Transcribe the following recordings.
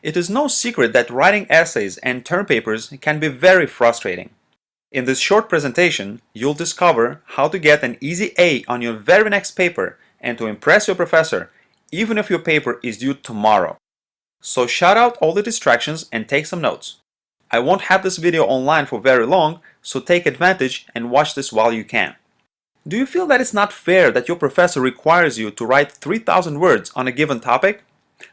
It is no secret that writing essays and term papers can be very frustrating. In this short presentation, you'll discover how to get an easy A on your very next paper and to impress your professor, even if your paper is due tomorrow. So shut out all the distractions and take some notes. I won't have this video online for very long, so take advantage and watch this while you can. Do you feel that it's not fair that your professor requires you to write 3,000 words on a given topic,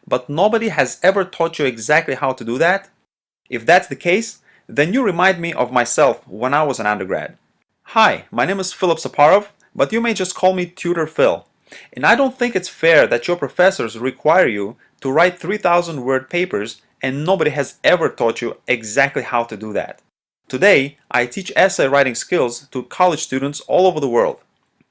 but nobody has ever taught you exactly how to do that? If that's the case, then you remind me of myself when I was an undergrad. Hi, my name is Philip Saparov, but you may just call me Tutor Phil. And I don't think it's fair that your professors require you to write 3,000 word papers and nobody has ever taught you exactly how to do that. Today, I teach essay writing skills to college students all over the world.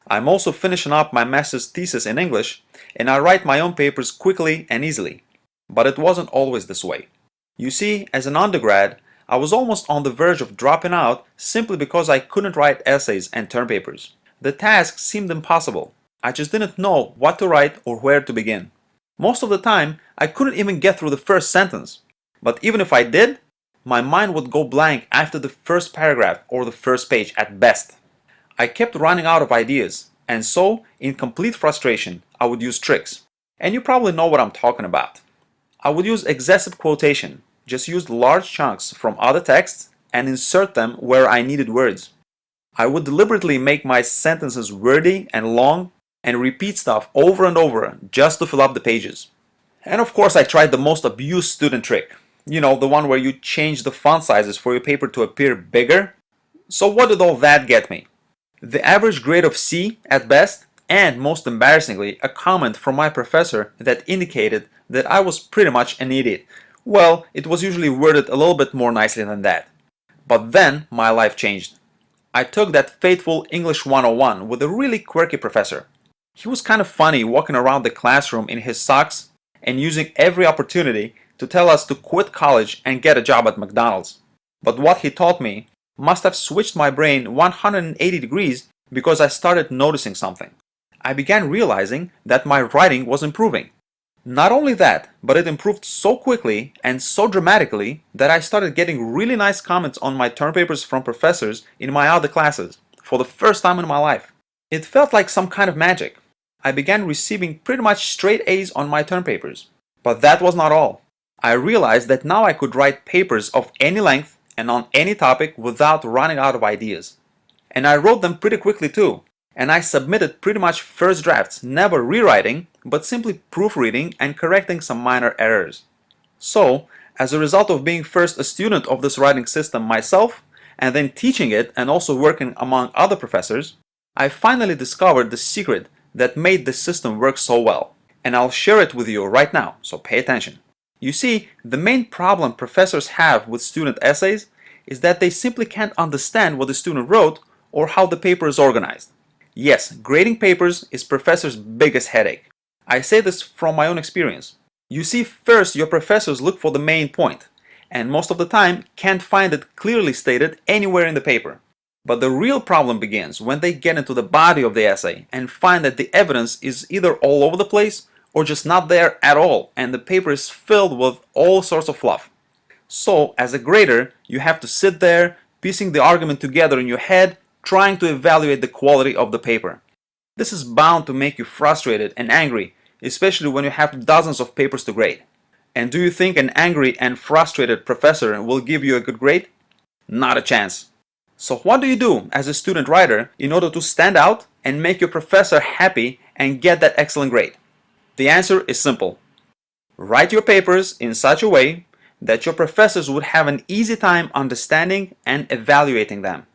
I'm also finishing up my master's thesis in English, and I write my own papers quickly and easily. But it wasn't always this way. You see, as an undergrad, I was almost on the verge of dropping out simply because I couldn't write essays and term papers. The task seemed impossible. I just didn't know what to write or where to begin. Most of the time, I couldn't even get through the first sentence. But even if I did, my mind would go blank after the first paragraph or the first page at best. I kept running out of ideas, and so, in complete frustration, I would use tricks. And you probably know what I'm talking about. I would use excessive quotation, just use large chunks from other texts and insert them where I needed words. I would deliberately make my sentences wordy and long and repeat stuff over and over just to fill up the pages. And of course, I tried the most abused student trick. You know, the one where you change the font sizes for your paper to appear bigger. So what did all that get me? The average grade of C at best, and most embarrassingly, a comment from my professor that indicated that I was pretty much an idiot. Well, it was usually worded a little bit more nicely than that. But then my life changed. I took that fateful English 101 with a really quirky professor. He was kind of funny walking around the classroom in his socks and using every opportunity to tell us to quit college and get a job at McDonald's. But what he taught me must have switched my brain 180 degrees because I started noticing something. I began realizing that my writing was improving. Not only that, but it improved so quickly and so dramatically that I started getting really nice comments on my term papers from professors in my other classes for the first time in my life. It felt like some kind of magic. I began receiving pretty much straight A's on my term papers. But that was not all. I realized that now I could write papers of any length and on any topic without running out of ideas. And I wrote them pretty quickly too. And I submitted pretty much first drafts, never rewriting, but simply proofreading and correcting some minor errors. So, as a result of being first a student of this writing system myself, and then teaching it and also working among other professors, I finally discovered the secret that made this system work so well. And I'll share it with you right now, so pay attention. You see, the main problem professors have with student essays is that they simply can't understand what the student wrote or how the paper is organized. Yes, grading papers is professors' biggest headache. I say this from my own experience. You see, first your professors look for the main point, and most of the time can't find it clearly stated anywhere in the paper. But the real problem begins when they get into the body of the essay and find that the evidence is either all over the place or just not there at all, and the paper is filled with all sorts of fluff. So, as a grader, you have to sit there, piecing the argument together in your head, trying to evaluate the quality of the paper. This is bound to make you frustrated and angry, especially when you have dozens of papers to grade. And do you think an angry and frustrated professor will give you a good grade? Not a chance. So what do you do as a student writer in order to stand out and make your professor happy and get that excellent grade? The answer is simple. Write your papers in such a way that your professors would have an easy time understanding and evaluating them.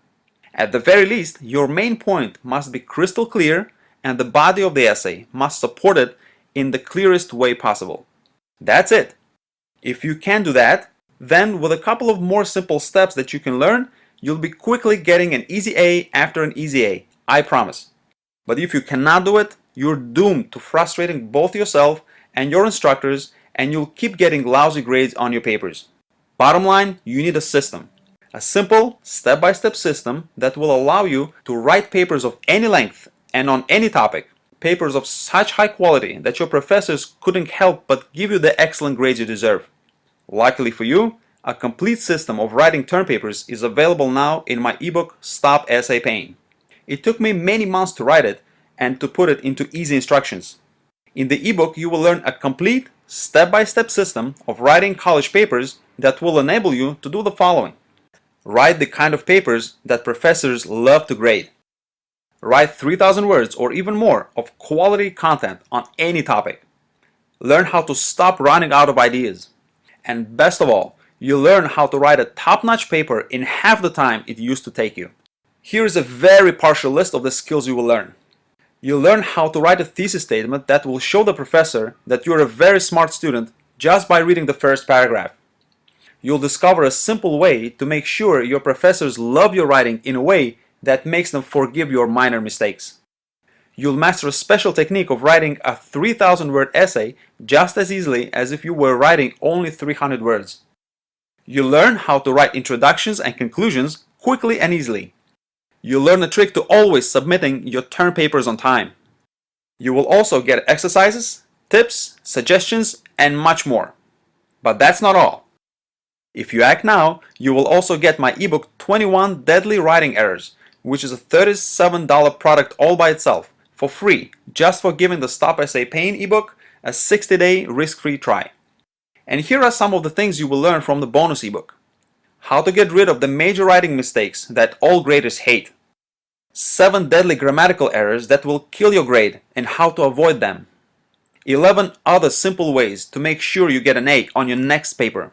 At the very least, your main point must be crystal clear and the body of the essay must support it in the clearest way possible. That's it. If you can do that, then with a couple of more simple steps that you can learn, you'll be quickly getting an easy A after an easy A, I promise. But if you cannot do it, you're doomed to frustrating both yourself and your instructors, and you'll keep getting lousy grades on your papers. Bottom line, you need a system. A simple, step-by-step system that will allow you to write papers of any length and on any topic. Papers of such high quality that your professors couldn't help but give you the excellent grades you deserve. Luckily for you, a complete system of writing term papers is available now in my ebook Stop Essay Pain. It took me many months to write it and to put it into easy instructions. In the ebook, you will learn a complete step-by-step system of writing college papers that will enable you to do the following. Write the kind of papers that professors love to grade. Write 3,000 words or even more of quality content on any topic. Learn how to stop running out of ideas. And best of all, you learn how to write a top-notch paper in half the time it used to take you. Here is a very partial list of the skills you will learn. You'll learn how to write a thesis statement that will show the professor that you're a very smart student just by reading the first paragraph. You'll discover a simple way to make sure your professors love your writing in a way that makes them forgive your minor mistakes. You'll master a special technique of writing a 3,000-word essay just as easily as if you were writing only 300 words. You'll learn how to write introductions and conclusions quickly and easily. You'll learn a trick to always submitting your term papers on time. You will also get exercises, tips, suggestions, and much more. But that's not all. If you act now, you will also get my ebook 21 Deadly Writing Errors, which is a $37 product all by itself, for free, just for giving the Stop Essay Pain ebook a 60-day risk-free try. And here are some of the things you will learn from the bonus ebook. How to get rid of the major writing mistakes that all graders hate. 7 deadly grammatical errors that will kill your grade and how to avoid them. 11 other simple ways to make sure you get an A on your next paper.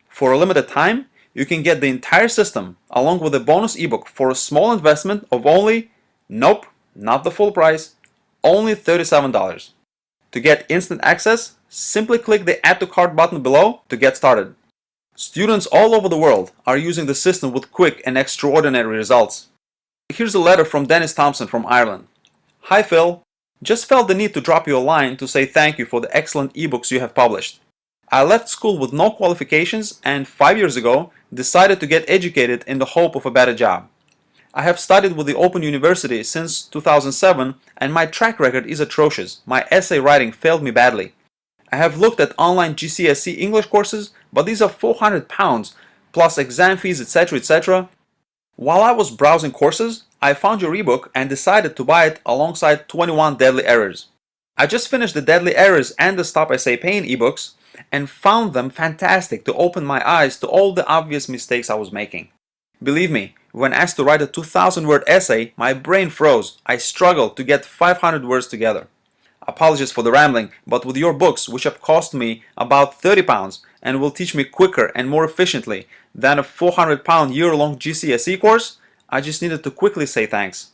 For a limited time, you can get the entire system along with a bonus ebook for a small investment of only, nope, not the full price, only $37. To get instant access, simply click the Add to Cart button below to get started. Students all over the world are using the system with quick and extraordinary results. Here's a letter from Dennis Thompson from Ireland. Hi Phil, just felt the need to drop you a line to say thank you for the excellent ebooks you have published. I left school with no qualifications and 5 years ago decided to get educated in the hope of a better job. I have studied with the Open University since 2007 and my track record is atrocious. My essay writing failed me badly. I have looked at online GCSE English courses, but these are £400 plus exam fees, etc., etc. While I was browsing courses, I found your ebook and decided to buy it alongside 21 Deadly Errors. I just finished the Deadly Errors and the Stop Essay Pain ebooks and found them fantastic to open my eyes to all the obvious mistakes I was making. Believe me, when asked to write a 2,000-word essay, my brain froze. I struggled to get 500 words together. Apologies for the rambling, but with your books, which have cost me about £30 and will teach me quicker and more efficiently than a £400 year-long GCSE course, I just needed to quickly say thanks.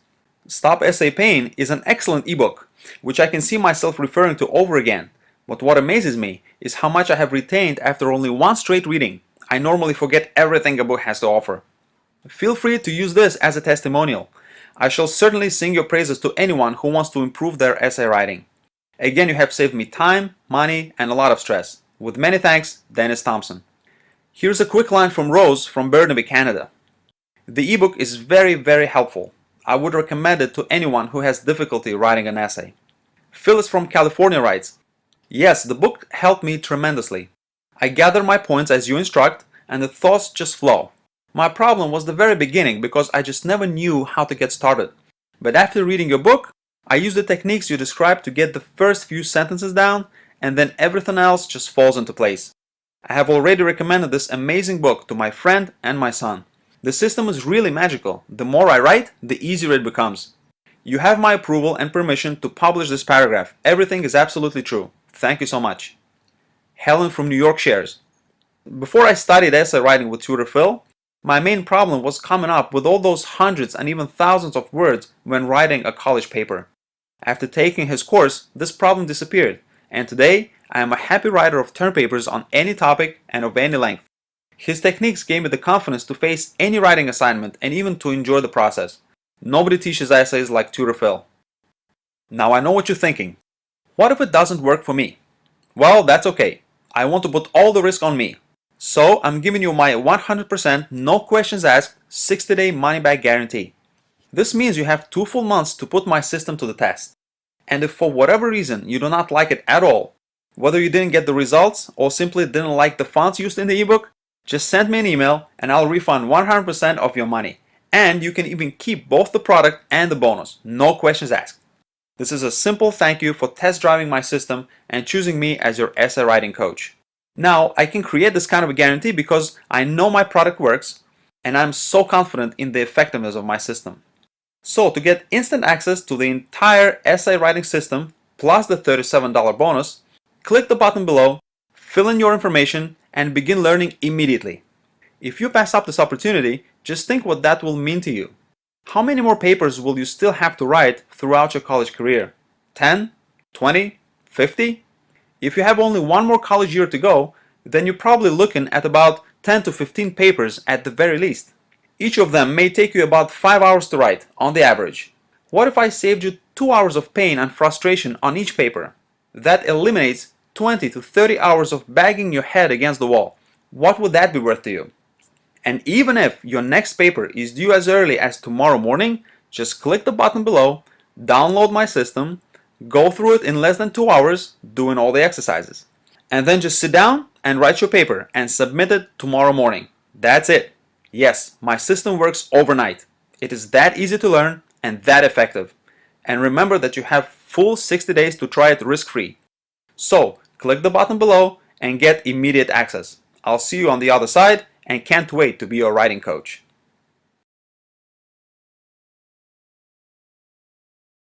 Stop Essay Pain is an excellent ebook, which I can see myself referring to over again. But what amazes me is how much I have retained after only one straight reading. I normally forget everything a book has to offer. Feel free to use this as a testimonial. I shall certainly sing your praises to anyone who wants to improve their essay writing. Again, you have saved me time, money, and a lot of stress. With many thanks, Dennis Thompson. Here's a quick line from Rose from Burnaby, Canada. The ebook is very helpful. I would recommend it to anyone who has difficulty writing an essay. Phyllis from California writes, yes, the book helped me tremendously. I gather my points as you instruct and the thoughts just flow. My problem was the very beginning because I just never knew how to get started. But after reading your book, I used the techniques you described to get the first few sentences down and then everything else just falls into place. I have already recommended this amazing book to my friend and my son. The system is really magical. The more I write, the easier it becomes. You have my approval and permission to publish this paragraph. Everything is absolutely true. Thank you so much. Helen from New York shares, before I studied essay writing with Tutor Phil, my main problem was coming up with all those hundreds and even thousands of words when writing a college paper. After taking his course, this problem disappeared, and today I am a happy writer of term papers on any topic and of any length. His techniques gave me the confidence to face any writing assignment and even to enjoy the process. Nobody teaches essays like Tutor Phil. Now I know what you're thinking. What if it doesn't work for me? Well, that's okay. I want to put all the risk on me. So I'm giving you my 100% no questions asked 60-day money-back guarantee. This means you have 2 full months to put my system to the test. And if for whatever reason you do not like it at all, Whether you didn't get the results or simply didn't like the fonts used in the ebook, just send me an email and I'll refund 100% of your money. And you can even keep both the product and the bonus, no questions asked. This is a simple thank you for test driving my system and choosing me as your essay writing coach. Now, I can create this kind of a guarantee because I know my product works and I'm so confident in the effectiveness of my system. So, to get instant access to the entire essay writing system plus the $37 bonus, click the button below, fill in your information, and begin learning immediately. If you pass up this opportunity, just think what that will mean to you. How many more papers will you still have to write throughout your college career? 10? 20? 50? If you have only one more college year to go, then you're probably looking at about 10 to 15 papers at the very least. Each of them may take you about 5 hours to write, on the average. What if I saved you 2 hours of pain and frustration on each paper? That eliminates 20 to 30 hours of banging your head against the wall. What would that be worth to you? And even if your next paper is due as early as tomorrow morning, just click the button below, download my system, go through it in less than 2 hours, doing all the exercises. And then just sit down and write your paper and submit it tomorrow morning. That's it. Yes, my system works overnight. It is that easy to learn and that effective. And remember that you have full 60 days to try it risk-free. So, click the button below and get immediate access. I'll see you on the other side and can't wait to be your writing coach.